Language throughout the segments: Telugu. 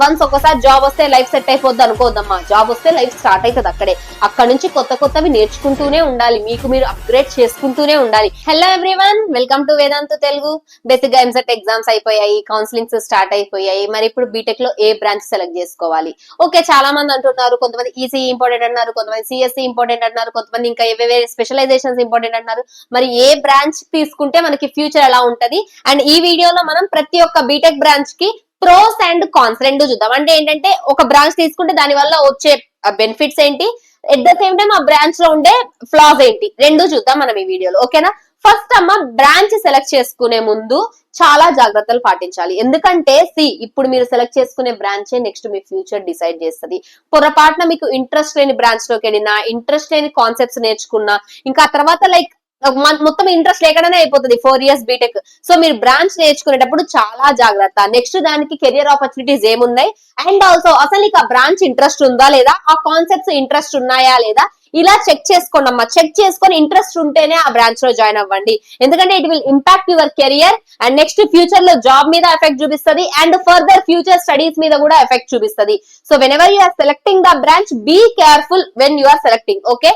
వన్స్ ఒకసారి జాబ్ వస్తే లైఫ్ సెట్ అయిపోద్ది అనుకోవద్దమ్మా. జాబ్ వస్తే లైఫ్ స్టార్ట్ అవుతుంది అక్కడే. అక్కడ నుంచి కొత్తవి నేర్చుకుంటూనే ఉండాలి, మీకు మీరు అప్గ్రేడ్ చేసుకుంటూనే ఉండాలి. Hello everyone, welcome to Vedantu Telugu. Basic గా ఎంసెట్ ఎగ్జామ్స్ అయిపోయాయి, కౌన్సిలింగ్స్ స్టార్ట్ అయిపోయాయి. మరి ఇప్పుడు బీటెక్ లో ఏ బ్రాంచ్ సెలెక్ట్ చేసుకోవాలి? ఓకే, చాలా మంది అంటున్నారు, కొంతమంది ఈసీ ఇంపార్టెంట్ అన్నారు, కొంతమంది సిఎస్సి ఇంపార్టెంట్ అన్నారు, కొంతమంది ఇంకా ఏవేవే స్పెషలైజేషన్స్ ఇంపార్టెంట్ అన్నారు. మరి ఏ బ్రాంచ్ తీసుకుంటే మనకి ఫ్యూచర్ ఎలా ఉంటది? అండ్ ఈ వీడియోలో మనం ప్రతి ఒక్క బీటెక్ బ్రాంచ్ కి ప్రోస్ అండ్ కాన్స్ రెండు చూద్దాం. అంటే ఏంటంటే ఒక బ్రాంచ్ తీసుకుంటే దాని వల్ల వచ్చే బెనిఫిట్స్ ఏంటి, ఎట్ ద సేమ్ టైం ఆ బ్రాంచ్ లో ఉండే ఫ్లాస్ ఏంటి, రెండు చూద్దాం మనం ఈ వీడియోలో. ఓకేనా? ఫస్ట్ అమ్మ, బ్రాంచ్ సెలెక్ట్ చేసుకునే ముందు చాలా జాగ్రత్తలు పాటించాలి. ఎందుకంటే ఇప్పుడు మీరు సెలెక్ట్ చేసుకునే బ్రాంచే నెక్స్ట్ మీ ఫ్యూచర్ డిసైడ్ చేస్తుంది. పొరపాటున మీకు ఇంట్రెస్ట్ లేని బ్రాంచ్ లోకి వెళ్ళినా, ఇంట్రెస్ట్ లేని కాన్సెప్ట్స్ నేర్చుకున్నా, ఇంకా తర్వాత లైక్ మొత్తం ఇంట్రెస్ట్ లేకనే అయిపోతుంది 4 years బీటెక్. సో మీరు బ్రాంచ్ నేర్చుకునేటప్పుడు చాలా జాగ్రత్త. నెక్స్ట్ దానికి కెరియర్ ఆపర్చునిటీస్ ఏమున్నాయి, అండ్ ఆల్సో అసలు నీకు ఆ బ్రాంచ్ ఇంట్రెస్ట్ ఉందా లేదా, ఆ కాన్సెప్ట్స్ ఇంట్రెస్ట్ ఉన్నాయా లేదా, ఇలా చెక్ చేసుకోండి అమ్మా. చెక్ చేసుకొని ఇంట్రెస్ట్ ఉంటేనే ఆ బ్రాంచ్ లో జాయిన్ అవ్వండి. ఎందుకంటే it will impact your career and next future లో జాబ్ మీద ఎఫెక్ట్ చూపిస్తుంది అండ్ ఫర్దర్ ఫ్యూచర్ స్టడీస్ మీద కూడా ఎఫెక్ట్ చూపిస్తుంది. So whenever you are selecting the branch, be careful when you are selecting. Okay?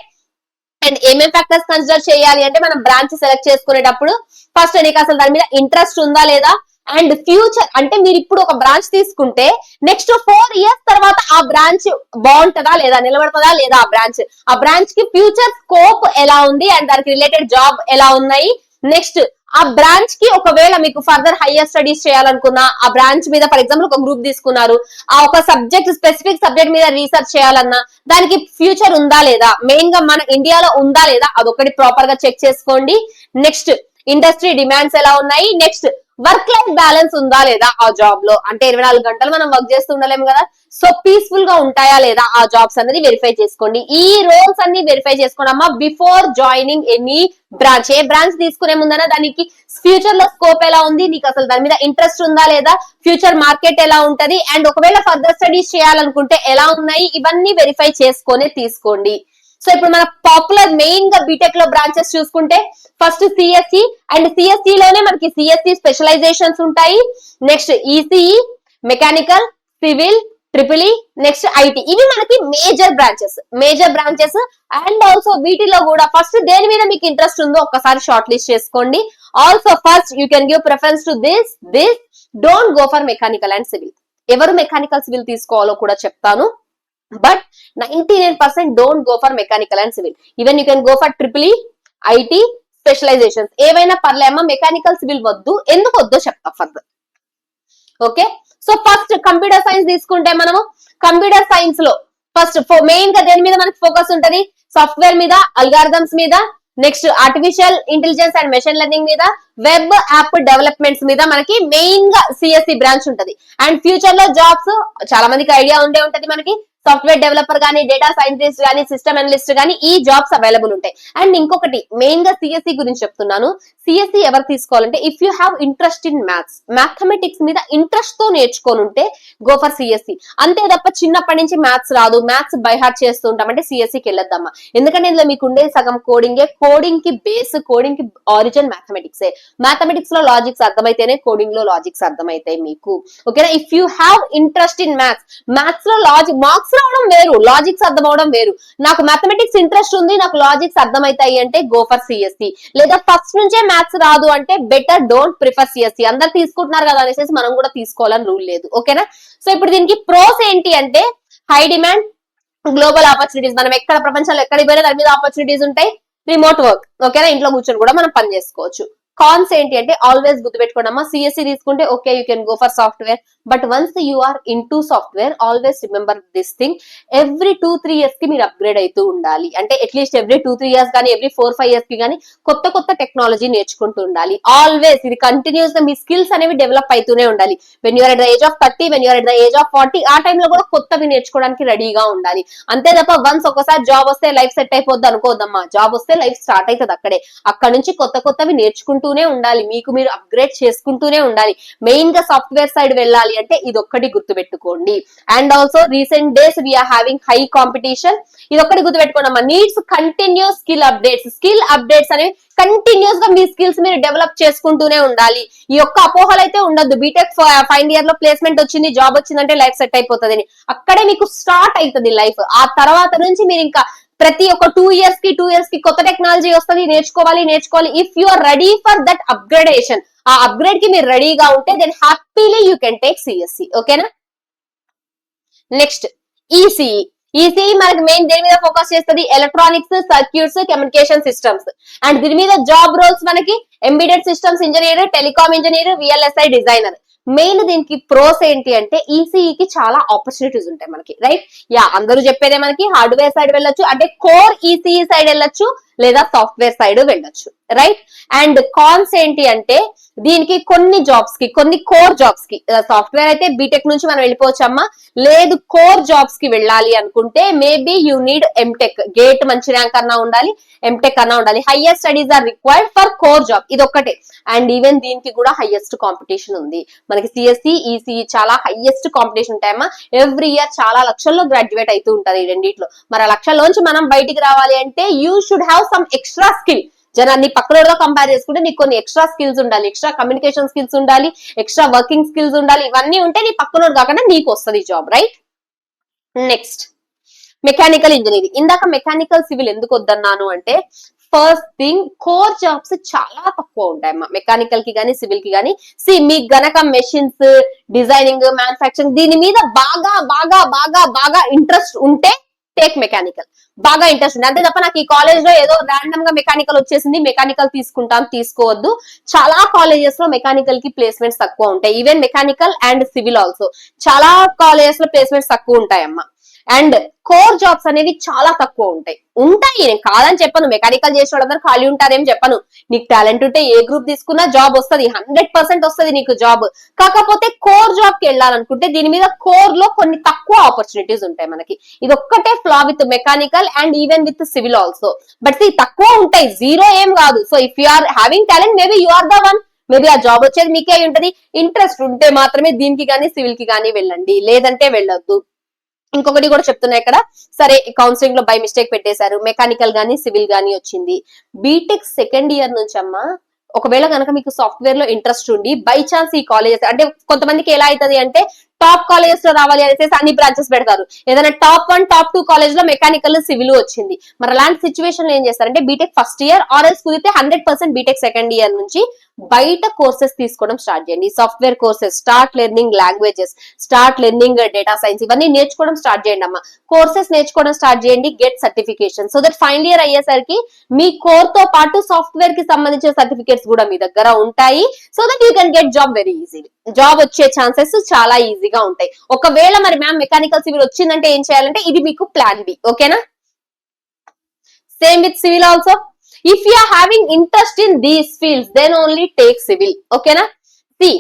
And ఏమేం ఫ్యాక్టర్స్ కన్సిడర్ చేయాలి అంటే, మనం బ్రాంచ్ సెలెక్ట్ చేసుకునేటప్పుడు ఫస్ట్ నీకు అసలు దాని మీద ఇంట్రెస్ట్ ఉందా లేదా, అండ్ ఫ్యూచర్ అంటే మీరు ఇప్పుడు ఒక బ్రాంచ్ తీసుకుంటే నెక్స్ట్ 4 years తర్వాత ఆ బ్రాంచ్ బాగుంటుందా లేదా, నిలబడుతుందా లేదా ఆ బ్రాంచ్ కి ఫ్యూచర్ స్కోప్ ఎలా ఉంది అండ్ దానికి రిలేటెడ్ జాబ్ ఎలా ఉన్నాయి. నెక్స్ట్ ఆ బ్రాంచ్ కి ఒకవేళ మీకు ఫర్దర్ హైయర్ స్టడీస్ చేయాలనుకున్నా, ఆ బ్రాంచ్ మీద ఫర్ ఎగ్జాంపుల్ ఒక గ్రూప్ తీసుకున్నారు, ఆ ఒక సబ్జెక్ట్ స్పెసిఫిక్ సబ్జెక్ట్ మీద రీసెర్చ్ చేయాలన్నా దానికి ఫ్యూచర్ ఉందా లేదా, మెయిన్ గా మన ఇండియాలో ఉందా లేదా, అదొకటి ప్రాపర్ గా చెక్ చేసుకోండి. నెక్స్ట్ ఇండస్ట్రీ డిమాండ్స్ ఎలా ఉన్నాయి, నెక్స్ట్ వర్క్ లైఫ్ బ్యాలెన్స్ ఉందా లేదా ఆ జాబ్ లో. అంటే 24 గంటలు మనం వర్క్ చేస్తూ ఉండలేము కదా, సో పీస్ఫుల్ గా ఉంటాయా లేదా ఆ జాబ్స్ అనేది వెరిఫై చేసుకోండి. ఈ రోల్స్ అన్ని వెరిఫై చేసుకోండి అమ్మా బిఫోర్ జాయినింగ్ ఎనీ బ్రాంచ్. ఏ బ్రాంచ్ తీసుకునే ముందన దానికి ఫ్యూచర్ లో స్కోప్ ఎలా ఉంది, నీకు అసలు దాని మీద ఇంట్రెస్ట్ ఉందా లేదా, ఫ్యూచర్ మార్కెట్ ఎలా ఉంటది, అండ్ ఒకవేళ ఫర్దర్ స్టడీస్ చేయాలనుకుంటే ఎలా ఉన్నాయి, ఇవన్నీ వెరిఫై చేసుకొని తీసుకోండి. సో ఇప్పుడు మన పాపులర్ మెయిన్ గా బీటెక్ లో బ్రాంచెస్ చూసుకుంటే ఫస్ట్ సిఎస్సి, అండ్ సిఎస్సి లోనే మనకి సిఎస్సి స్పెషలైజేషన్స్ ఉంటాయి. Next ECE, mechanical, civil, triple, next IT. ఇవి మనకి మేజర్ బ్రాంచెస్. అండ్ ఆల్సో వీటిలో కూడా ఫస్ట్ దేని మీద మీకు ఇంట్రెస్ట్ ఉందో ఒక్కసారి షార్ట్ లిస్ట్ చేసుకోండి. Also first you can give preference to this don't go for mechanical and civil. ఎవరు మెకానికల్ సివిల్ తీసుకోవాలో కూడా చెప్తాను, but 99% don't go for mechanical and civil. Even you can go for triple IT specialisations ఏవైనా పర్లేమ్మా, మెకానికల్ సివిల్ వద్దు. ఎందుకు వద్దో చెప్తా further. Okay, so first computer science తీసుకుంటే మనము కంప్యూటర్ సైన్స్ లో ఫస్ట్ మెయిన్ గా దేని మీద మనకి ఫోకస్ ఉంటది, సాఫ్ట్వేర్ మీద, అల్గారిథమ్స్ మీద, next artificial intelligence and machine learning మీద, వెబ్ యాప్ డెవలప్మెంట్స్ మీద మనకి మెయిన్ గా సిఎస్సి బ్రాంచ్ ఉంటది. అండ్ ఫ్యూచర్ లో జాబ్స్ చాలా మందికి ఐడియా ఉంటది, మనకి సాఫ్ట్వేర్ డెవలపర్ గానీ, డేటా సైంటిస్ట్ గానీ, సిస్టమ్ అనలిస్ట్ గానీ ఈ జాబ్స్ అవైలబుల్ ఉంటాయి. అండ్ ఇంకొకటి మెయిన్ గా సిఎస్సి గురించి చెప్తున్నాను. సిఎస్సి ఎవరు తీసుకోవాలంటే, if you have interest in maths, mathematics మీద ఇంట్రెస్ట్ తో నేర్చుకొని ఉంటే గో ఫర్ సిఎస్సి. అంతే తప్ప చిన్నప్పటి నుంచి మ్యాథ్స్ రాదు, మ్యాథ్స్ బై హార్ట్ చేస్తూ ఉంటామంటే సిఎస్సికి వెళ్ళొద్దమ్మా. ఎందుకంటే ఇందులో మీకు ఉండే సగం కోడింగ్ కి బేస్, కోడింగ్ కి ఆరిజిన్ మ్యాథమెటిక్సే. మ్యాథమెటిక్స్ లో లాజిక్స్ అర్థమైతేనే కోడింగ్ లో లాజిక్స్ అర్థమైతాయి మీకు. ఓకేనా? If you have interest in maths లో మార్క్స్ రావడం వేరు, లాజిక్స్ అర్థం అవడం వేరు. నాకు మ్యాథమెటిక్స్ ఇంట్రెస్ట్ ఉంది, నాకు లాజిక్స్ అర్థమవుతాయి అంటే గో ఫర్ సిఎస్సి. లేదా ఫస్ట్ నుంచే మ్యాథ్స్ రాదు అంటే బెటర్ డోంట్ ప్రిఫర్ సిఎస్సి. అందరు తీసుకుంటున్నారు కదా అనేసి మనం కూడా తీసుకోవాలని రూల్ లేదు. ఓకేనా? సో ఇప్పుడు దీనికి ప్రోస్ ఏంటి అంటే, హై డిమాండ్, గ్లోబల్ ఆపర్చునిటీస్. మనం ఎక్కడ ప్రపంచంలో ఎక్కడికి పోయినా దాని మీద ఆపర్చునిటీస్ ఉంటాయి. రిమోట్ వర్క్, ఓకేనా, ఇంట్లో కూర్చొని కూడా మనం పని చేసుకోవచ్చు. కాన్స్ ఏంటి అంటే, ఆల్వేస్ గుర్తుపెట్టుకోండి అమ్మా, సిఎస్సి తీసుకుంటే okay you can go for software, but once you are into software always remember this thing, every 2-3 years కి మీరు అప్గ్రేడ్ అవుతూ ఉండాలి. అంటే అట్లీస్ట్ ఎవ్రీ 2-3 years కానీ, ఎవ్రీ 4-5 years కి కానీ కొత్త టెక్నాలజీ నేర్చుకుంటూ ఉండాలి. ఆల్వేస్ ఇది కంటిన్యూస్ గా మీ స్కిల్స్ అనేవి డెవలప్ అవుతూనే ఉండాలి. When you're at the age of 30, when you're at the age of 40, ఆ టైంలో కూడా కొత్తవి నేర్చుకోవడానికి రెడీగా ఉండాలి. అంతే తప్ప వన్స్ ఒకసారి జాబ్ వస్తే లైఫ్ సెట్ అయిపోద్ది అనుకోవద్దమ్మా. జాబ్ వస్తే లైఫ్ స్టార్ట్ అవుతుంది అక్కడే. అక్కడ నుంచి కొత్తవి నేర్చుకుంటూనే ఉండాలి, మీకు మీరు అప్గ్రేడ్ చేసుకుంటూనే ఉండాలి. మెయిన్ గా సాఫ్ట్వేర్ సైడ్ వెళ్ళాలి అంటే ఇది ఒక్కటి గుర్తుపెట్టుకోండి. And also recent days we're having high competition, ఇది ఒక్కటి గుర్తుపెట్టుకోండి అమ్మా. నీడ్స్ కంటిన్యూస్ స్కిల్ అప్డేట్స్ అనేవి కంటిన్యూస్ గా మీ స్కిల్స్ మీరు డెవలప్ చేసుకుంటూనే ఉండాలి. ఈ యొక్క అపోహలు అయితే ఉండద్దు, బీటెక్ ఫైనల్ ఇయర్ లో ప్లేస్మెంట్ వచ్చింది, జాబ్ వచ్చిందంటే లైఫ్ సెట్ అయిపోతుంది. అక్కడే మీకు స్టార్ట్ అవుతుంది లైఫ్. ఆ తర్వాత నుంచి మీరు ఇంకా ప్రతి ఒక్క 2 years కి కొత్త టెక్నాలజీ వస్తుంది, నేర్చుకోవాలి. If you are ready for that upgradation, ఆ అప్గ్రేడ్ కి మీరు రెడీగా ఉంటే then happily you can take CSE. ఓకేనా. నెక్స్ట్ ఈసీఈ మనకి మెయిన్ దేని మీద ఫోకస్ చేస్తుంది? Electronics, circuits, communication systems. And దీని మీద జాబ్ రోల్స్ మనకి embedded systems engineer, telecom engineer, VLSI designer. Main దీనికి ప్రోస్ ఏంటి అంటే ఈసీఈకి చాలా ఆపర్చునిటీస్ ఉంటాయి మనకి, రైట్. అందరూ చెప్పేదే మనకి హార్డ్వేర్ సైడ్ వెళ్ళొచ్చు, అంటే కోర్ ఈసీఈ సైడ్ వెళ్ళొచ్చు, లేదా సాఫ్ట్వేర్ సైడ్ వెళ్ళొచ్చు, రైట్. అండ్ కాన్స్ ఏంటి అంటే దీనికి కొన్ని కోర్ జాబ్స్ కి సాఫ్ట్వేర్ అయితే బీటెక్ నుంచి మనం వెళ్ళిపోవచ్చు అమ్మా. లేదు కోర్ జాబ్స్ కి వెళ్ళాలి అనుకుంటే maybe you need MTech, GATE మంచి ర్యాంక్ అన్నా ఉండాలి, ఎంటెక్ అన్నా ఉండాలి. Highest studies are required for core job, ఇది ఒక్కటే. అండ్ ఈవెన్ దీనికి కూడా హైయెస్ట్ కాంపిటీషన్ ఉంది మనకి. సిఎస్సి, ఈసీఈ చాలా హైయెస్ట్ కాంపిటీషన్ ఉంటాయమ్మా. ఎవ్రీ ఇయర్ చాలా లక్షల్లో గ్రాడ్యుయేట్ అవుతూ ఉంటది ఈ రెండిట్లో. మరి ఆ లక్షల్లోంచి మనం బయటికి రావాలి అంటే you should have some extra skill. జనాన్ని పక్కనతో కంపేర్ చేసుకుంటే నీకు కొన్ని ఎక్స్ట్రా స్కిల్స్ ఉండాలి, ఎక్స్ట్రా కమ్యూనికేషన్ స్కిల్స్ ఉండాలి, ఎక్స్ట్రా వర్కింగ్ స్కిల్స్ ఉండాలి. ఇవన్నీ ఉంటే నీ పక్కనోడు కాకుండా నీకు వస్తుంది job, right. Next mechanical engineering. ఇందాక మెకానికల్ సివిల్ ఎందుకు వద్దన్నాను అంటే ఫస్ట్ థింగ్ కోర్ జాబ్స్ చాలా తక్కువ ఉంటాయమ్మా మెకానికల్ కి కానీ సివిల్ కి కానీ. మీకు గనక మెషిన్స్, డిజైనింగ్, మ్యానుఫ్యాక్చరింగ్ దీని మీద బాగా బాగా బాగా బాగా ఇంట్రెస్ట్ ఉంటే టేక్ మెకానికల్. బాగా ఇంట్రెస్ట్ ఉంది అంతే తప్ప నాకు ఈ కాలేజ్ లో ఏదో ర్యాండమ్ గా మెకానికల్ వచ్చేసింది మెకానికల్ తీసుకుంటాను తీసుకోవద్దు. చాలా కాలేజెస్ లో మెకానికల్ కి ప్లేస్మెంట్స్ తక్కువ ఉంటాయి. Even mechanical and civil also చాలా కాలేజెస్ లో ప్లేస్మెంట్స్ తక్కువ ఉంటాయమ్మా. అండ్ కోర్ జాబ్స్ అనేవి చాలా తక్కువ ఉంటాయి. నేను కాదని చెప్పను, మెకానికల్ చేసిన వాళ్ళందరూ ఖాళీ ఉంటారేం చెప్పను. నీకు టాలెంట్ ఉంటే ఏ గ్రూప్ తీసుకున్నా జాబ్ వస్తుంది, 100% వస్తుంది నీకు జాబ్. కాకపోతే కోర్ జాబ్ కి వెళ్ళాలనుకుంటే దీని మీద కోర్ లో కొన్ని తక్కువ ఆపర్చునిటీస్ ఉంటాయి మనకి. ఇది ఒక్కటే ఫ్లా with mechanical and even with civil also. But తక్కువ ఉంటాయి, జీరో ఏం కాదు. So if you are having talent maybe you are the one. Maybe ఆ జాబ్ వచ్చేది మీకే ఉంటది. ఇంట్రెస్ట్ ఉంటే మాత్రమే దీనికి కానీ సివిల్ కి కానీ వెళ్ళండి, లేదంటే వెళ్ళొద్దు. ఇంకొకటి కూడా చెప్తున్నా ఇక్కడ, సరే కౌన్సిలింగ్ లో బై మిస్టేక్ పెట్టేశారు, మెకానికల్ గానీ సివిల్ గానీ వచ్చింది. బీటెక్ సెకండ్ ఇయర్ నుంచి అమ్మా ఒకవేళ కనుక మీకు సాఫ్ట్వేర్ లో ఇంట్రెస్ట్ ఉండి బై ఛాన్స్ ఈ కాలేజెస్ అంటే కొంతమందికి ఎలా అవుతుంది అంటే టాప్ కాలేజెస్ లో రావాలి అనేసి అన్ని బ్రాంచెస్ పెడతారు. ఏదైనా టాప్ 1, టాప్ 2 కాలేజ్ లో మెకానికల్, సివిల్ వచ్చింది. మరి అలాంటి సిచ్యువేషన్ లో ఏం చేస్తారంటే BTech first year or else కుదిరితే 100% బీటెక్ సెకండ్ ఇయర్ నుంచి బయట కోర్సెస్ తీసుకోవడం స్టార్ట్ చేయండి. Software courses, start learning languages, start learning data science, ఇవన్నీ నేర్చుకోవడం స్టార్ట్ చేయండి అమ్మా. కోర్సెస్ నేర్చుకోవడం స్టార్ట్ చేయండి, get certification. So that final year అయ్యేసరికి మీ కోర్ తో పాటు సాఫ్ట్వేర్ కి సంబంధించిన సర్టిఫికేట్స్ కూడా మీ దగ్గర ఉంటాయి. So that you can get job very easily. Job వచ్చే ఛాన్సెస్ చాలా ఈజీగా ఉంటాయి. ఒకవేళ మరి మ్యామ్ మెకానికల్ సివిల్ వచ్చిందంటే ఏం చేయాలంటే ఇది మీకు ప్లాన్ బి. ఓకేనా. Same with civil also. If you are having interest in these fields, then only take civil. Okay na? See,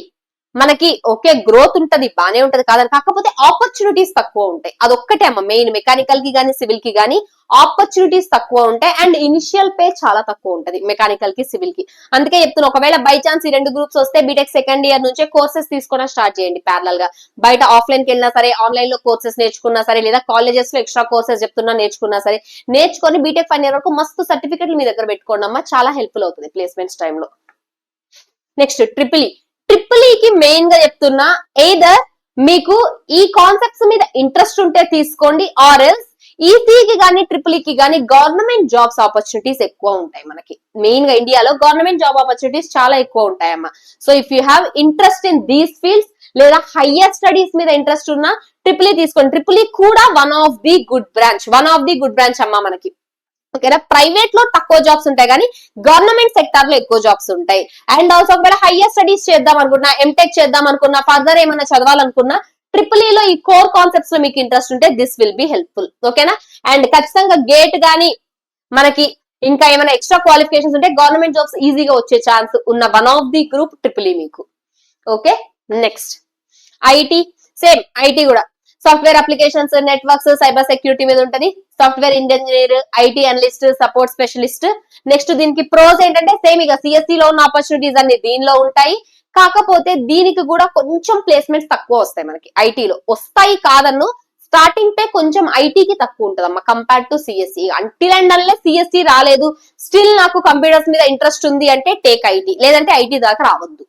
మనకి ఓకే గ్రోత్ ఉంటది, బానే ఉంటది కాదని, కాకపోతే ఆపర్చునిటీస్ తక్కువ ఉంటాయి. అదొక్కటే అమ్మ మెయిన్. మెకానికల్ కి కానీ సివిల్ కి కానీ ఆపర్చునిటీస్ తక్కువ ఉంటాయి అండ్ ఇనిషియల్ పే చాలా తక్కువ ఉంటది మెకానికల్ కి సివిల్ కి. అందుకే చెప్తున్నా, ఒకవేళ బై ఛాన్స్ ఈ 2 గ్రూప్స్ వస్తే బీటెక్ సెకండ్ ఇయర్ నుంచే కోర్సెస్ తీసుకోవడం స్టార్ట్ చేయండి ప్యారలల్ గా. బయట ఆఫ్లైన్ కి వెళ్ళినా సరే, ఆన్లైన్ లో కోర్సెస్ నేర్చుకున్నా సరే, లేదా కాలేజెస్ లో ఎక్స్ట్రా కోర్సెస్ చెప్తున్నా నేర్చుకున్నా సరే, నేర్చుకొని బీటెక్ ఫైనల్ ఇయర్ వరకు మస్తు సర్టిఫికెట్లు మీ దగ్గర పెట్టుకోండి అమ్మా. చాలా హెల్ప్ఫుల్ అవుతుంది ప్లేస్మెంట్స్ టైంలో. నెక్స్ట్ ట్రిపుల్ కి మెయిన్ గా చెప్తున్నా, ఎయిదర్ మీకు ఈ కాన్సెప్ట్స్ మీద ఇంట్రెస్ట్ ఉంటే తీసుకోండి, ఆర్ ఎల్స్ ఈసీకి కానీ ట్రిపుల్ కి కానీ గవర్నమెంట్ జాబ్స్ ఆపర్చునిటీస్ ఎక్కువ ఉంటాయి మనకి. మెయిన్ గా ఇండియాలో గవర్నమెంట్ జాబ్ ఆపర్చునిటీస్ చాలా ఎక్కువ ఉంటాయమ్మా. So if you have interest in these fields లేదా హయ్యర్ స్టడీస్ మీద ఇంట్రెస్ట్ ఉన్నా ట్రిపుల్ తీసుకోండి. ట్రిపుల్ కూడా one of the good branch అమ్మా మనకి. ఓకేనా. ప్రైవేట్ లో తక్కువ జాబ్స్ ఉంటాయి కానీ గవర్నమెంట్ సెక్టార్ లో ఎక్కువ జాబ్స్ ఉంటాయి. అండ్ ఆల్సో ఒకవేళ హయ్యర్ స్టడీస్ చేద్దాం అనుకున్నా, ఎంటెక్ చేద్దాం అనుకున్నా, ఫర్దర్ ఏమైనా చదవాలనుకున్నా ట్రిపుల్ లో ఈ కోర్ కాన్సెప్ట్స్ లో మీకు ఇంట్రెస్ట్ ఉంటే దిస్ విల్ బి హెల్ప్ఫుల్. ఓకేనా. అండ్ ఖచ్చితంగా గేట్ గానీ మనకి ఇంకా ఏమైనా ఎక్స్ట్రా క్వాలిఫికేషన్స్ ఉంటే గవర్నమెంట్ జాబ్స్ ఈజీగా వచ్చే ఛాన్స్ ఉన్న one of the group triple మీకు. Okay. Next IT. Same IT కూడా software applications, networks, cyber security మీద ఉంటది. Software engineer, IT analyst, support specialist. Next దీనికి ప్రోస్ ఏంటంటే సేమ్ ఇక సిఎస్సి లో ఉన్న ఆపర్చునిటీస్ అన్ని దీనిలో ఉంటాయి. కాకపోతే దీనికి కూడా కొంచెం ప్లేస్మెంట్స్ తక్కువ వస్తాయి మనకి ఐటీలో. వస్తాయి కాదన్ను, స్టార్టింగ్ పే కొంచెం ఐటీకి తక్కువ ఉంటదమ్మా compare to CSE. Until and unless CSE రాలేదు, స్టిల్ నాకు కంప్యూటర్స్ మీద ఇంట్రెస్ట్ ఉంది అంటే టేక్ ఐటీ, లేదంటే ఐటీ దాకా రావద్దు.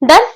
Done.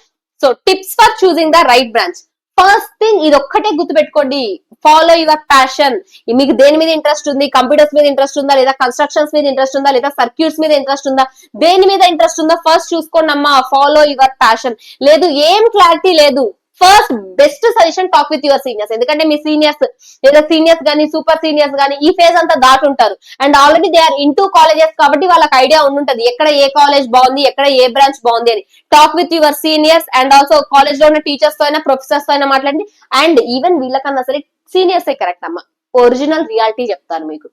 So tips for choosing the right branch. First thing ఇది ఒక్కటే గుర్తుపెట్టుకోండి, ఫాలో యువర్ ప్యాషన్. మీకు దేని మీద ఇంట్రెస్ట్ ఉంది, కంప్యూటర్స్ మీద ఇంట్రెస్ట్ ఉందా, లేదా కన్స్ట్రక్షన్స్ మీద ఇంట్రెస్ట్ ఉందా, లేదా సర్క్యూట్స్ మీద ఇంట్రెస్ట్ ఉందా, దేని మీద ఇంట్రెస్ట్ ఉందా ఫస్ట్ చూసుకోండి అమ్మా. Follow your passion. లేదు ఏం క్లారిటీ లేదు, first best suggestion talk with your seniors. ఎందుకంటే మీ సీనియర్స్ లేదా సీనియర్స్ గానీ సూపర్ సీనియర్స్ గానీ ఈ ఫేజ్ అంతా దాటుంటారు and already they are in colleges కాబట్టి వాళ్ళకి ఐడియా ఉండుంటది ఎక్కడ ఏ కాలేజ్ బాగుంది, ఎక్కడ ఏ బ్రాంచ్ బాగుంది అని. Talk with your seniors and also college లో ఉన్న టీచర్స్ తో అయినా ప్రొఫెసర్స్ తో అయినా మాట్లాడండి. అండ్ ఈవెన్ వీళ్ళకన్నా సరే సీనియర్సే కరెక్ట్ అమ్మా, ఒరిజినల్ రియాలిటీ చెప్తాను మీకు.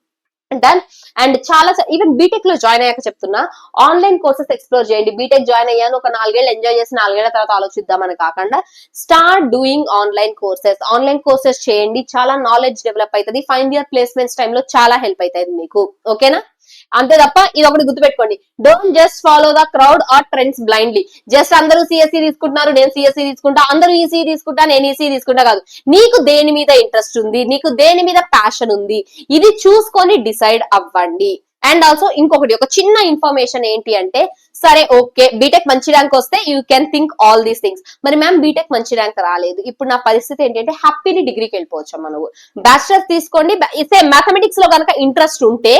డన్. అండ్ చాలా ఈవెన్ బీటెక్ లో జాయిన్ అయ్యాక చెప్తున్నా, ఆన్లైన్ కోర్సెస్ ఎక్స్ప్లోర్ చేయండి. బీటెక్ జాయిన్ అయ్యాను ఒక 4 ఏళ్ళు ఎంజాయ్ చేసి 4 ఏళ్ల తర్వాత ఆలోచిద్దామని కాకుండా start doing online courses. Online courses చేయండి, చాలా నాలెడ్జ్ డెవలప్ అవుతుంది. ఫైనల్ ఇయర్ ప్లేస్మెంట్స్ టైంలో చాలా హెల్ప్ అవుతుంది మీకు. ఓకేనా? అంతే తప్ప ఇది ఒకటి గుర్తుపెట్టుకోండి, don't just follow the crowd or trends blindly. Just అందరూ సిఎస్సి తీసుకుంటున్నారు నేను సిఎస్సి తీసుకుంటా, అందరూ ఈసీ తీసుకుంటా నేను ఈసీ తీసుకుంటా కాదు. నీకు దేని మీద ఇంట్రెస్ట్ ఉంది, నీకు దేని మీద ప్యాషన్ ఉంది, ఇది చూసుకొని డిసైడ్ అవ్వండి. అండ్ ఆల్సో ఇంకొకటి ఒక చిన్న ఇన్ఫర్మేషన్ ఏంటి అంటే, సరే ఓకే బీటెక్ మంచి ర్యాంక్ వస్తే you can think all these things. మరి మ్యామ్ బీటెక్ మంచి ర్యాంక్ రాలేదు, ఇప్పుడు నా పరిస్థితి ఏంటంటే హ్యాపీలీ డిగ్రీకి వెళ్ళిపోవచ్చు అమ్మ. నువ్వు బ్యాచిలర్స్ తీసుకోండి, సేమ్ మ్యాథమెటిక్స్ లో కనుక ఇంట్రెస్ట్ ఉంటే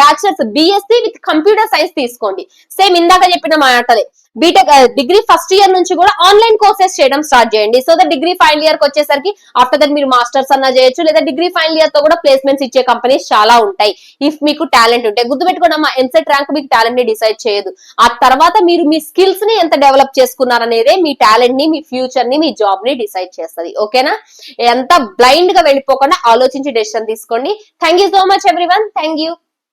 bachelors BSc with computer science తీసుకోండి. సేమ్ ఇందాక చెప్పిన మాటలే, బీటెక్ డిగ్రీ ఫస్ట్ ఇయర్ నుంచి కూడా ఆన్లైన్ కోర్సెస్ చేయడం స్టార్ట్ చేయండి. So that degree final year కి వచ్చేసరికి ఆఫ్టర్ దట్ మీరు మాస్టర్స్ అన్నా చేయొచ్చు, లేదా డిగ్రీ ఫైనల్ ఇయర్ తో కూడా ప్లేస్మెంట్స్ ఇచ్చే కంపెనీస్ చాలా ఉంటాయి ఇఫ్ మీకు టాలెంట్ ఉంటే. గుర్తుపెట్టుకోండి అమ్మా, ఎంసెట్ ర్యాంక్ మీకు టాలెంట్ ని డిసైడ్ చేయదు. ఆ తర్వాత మీరు మీ స్కిల్స్ ని ఎంత డెవలప్ చేసుకున్నారనేదే మీ టాలెంట్ ని, మీ ఫ్యూచర్ ని, మీ జాబ్ ని డిసైడ్ చేస్తుంది. ఓకేనా? ఎంత బ్లైండ్ గా వెళ్ళిపోకుండా ఆలోచించి డెసిషన్ తీసుకోండి. Thank you so much everyone. Thank you.